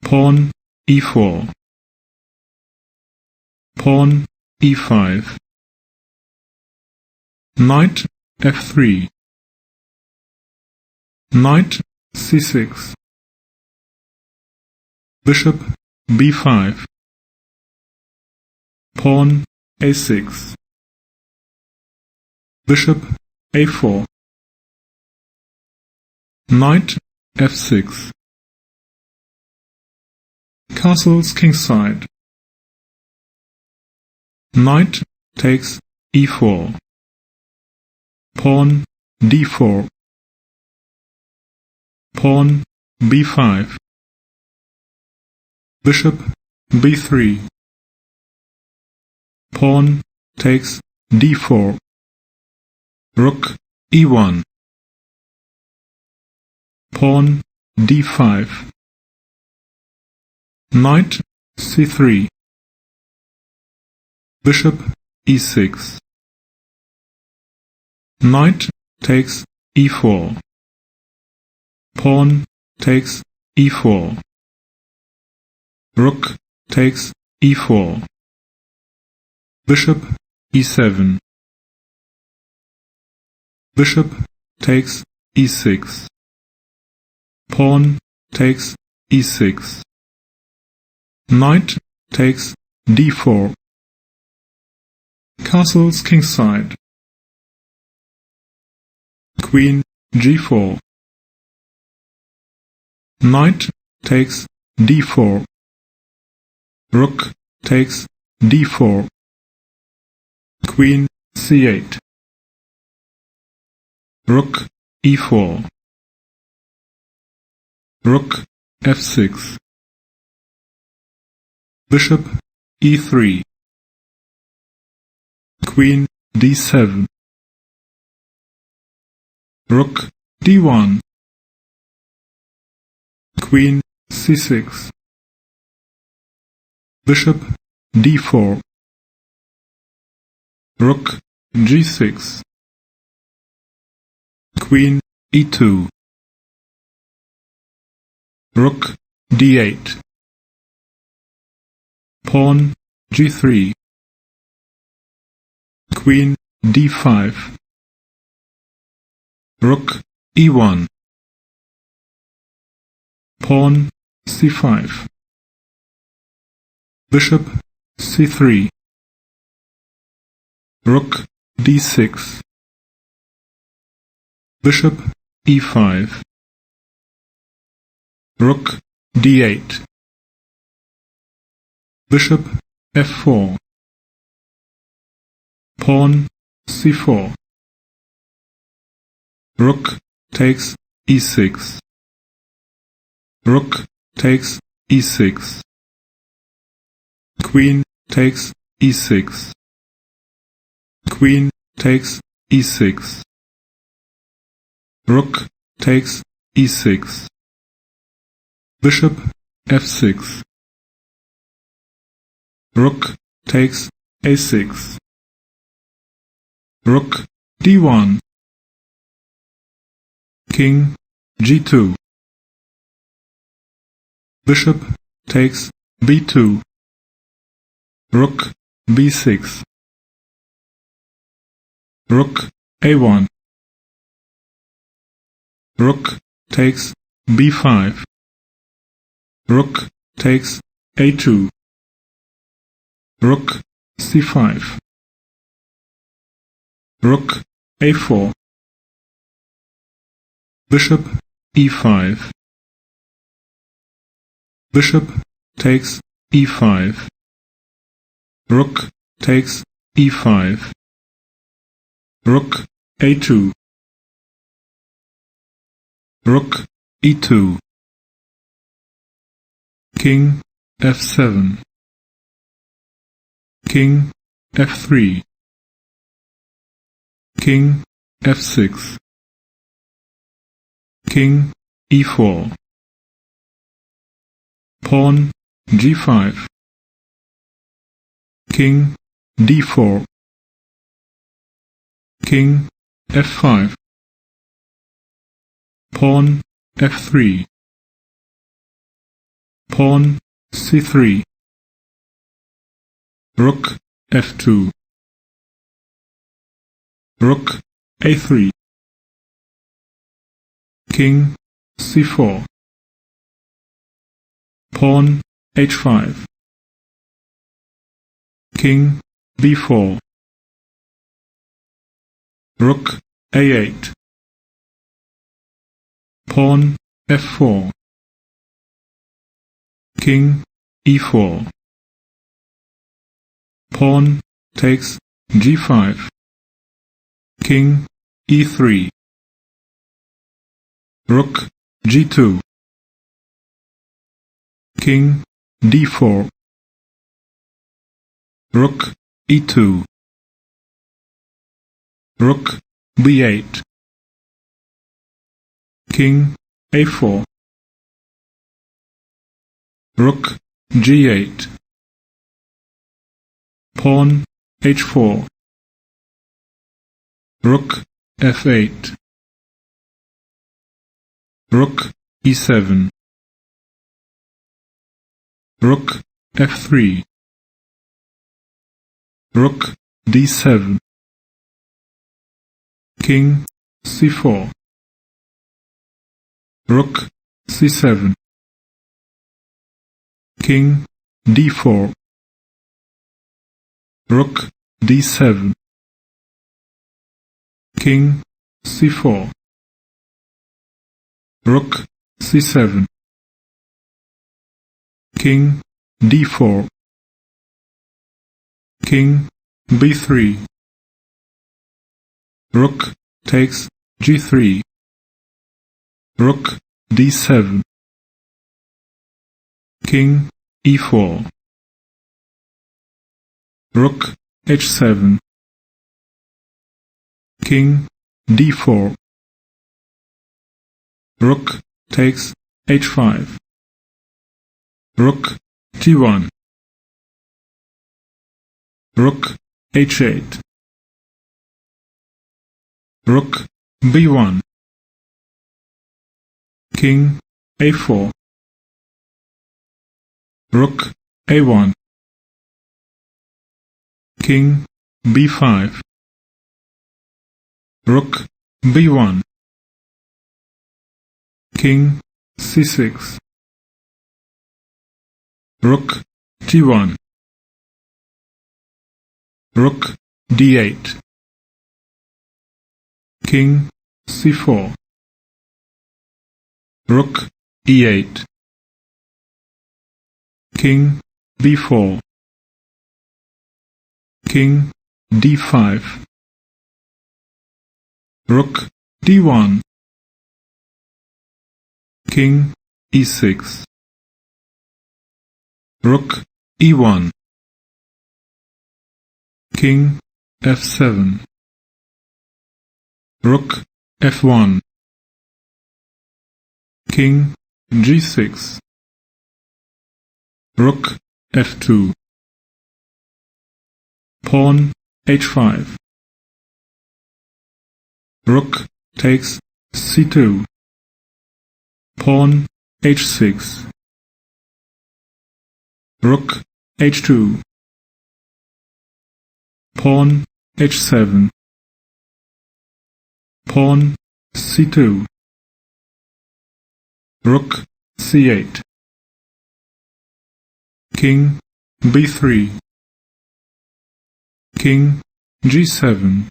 pawn e4, pawn e5, knight f3, knight c6, bishop b5, pawn a6, bishop a4, knight f6, castles kingside, knight takes e4, pawn d4, pawn b5, bishop b3, pawn takes d4, rook e1, pawn d5, knight c3, bishop e6, knight takes e4, pawn takes e4, rook takes e4, bishop e7, bishop takes e6, pawn takes e6, knight takes d4, castles kingside, queen g4, knight takes d4, rook takes d4, queen c8, rook e4, rook f6, bishop e3, queen d7, rook d1, queen c6, bishop d4, rook g6, queen e2, rook d8, pawn g3, queen d5, rook e1, pawn c5, bishop c3, rook d6, bishop e5, rook d8, bishop f4, pawn c4, rook takes e6, rook takes e6, queen takes e6, queen takes e6, rook takes e6, bishop f6, rook takes a6, rook d1, king g2, bishop takes b2, rook b6, rook a1, rook takes b5, rook takes a2, rook c5, rook a4, bishop e5, bishop takes e5, rook takes e5, rook a2, rook e2, king f7, king f3, king f6, king e4, pawn g5, king d4, king f5, pawn f3, pawn c3, rook f2, rook a3, king c4, pawn h5, king b4, rook a8, pawn f4, king e4, pawn takes g5, king e3, rook g2, king d4, rook e2, rook b8, king a4, rook g8, pawn h4, rook f8, rook e7, rook f3, rook d7, king c4, rook c7, king d4, rook d7, king c4, rook c7, king d4, king b3, rook takes g3, rook d7, king e4, rook h7, king d4, rook takes h5, rook g1, rook h8, rook b1, king a4, rook a1, king b5, rook b1, king c6, rook g1, rook d8, king c4, rook e8, king b4, king d5, rook d1, king e6, rook e1, king f7, rook f1, king g6, rook f2, pawn h5, rook takes c2, pawn h6, rook h2, pawn h7, pawn c2, rook c8, king b3, king g7,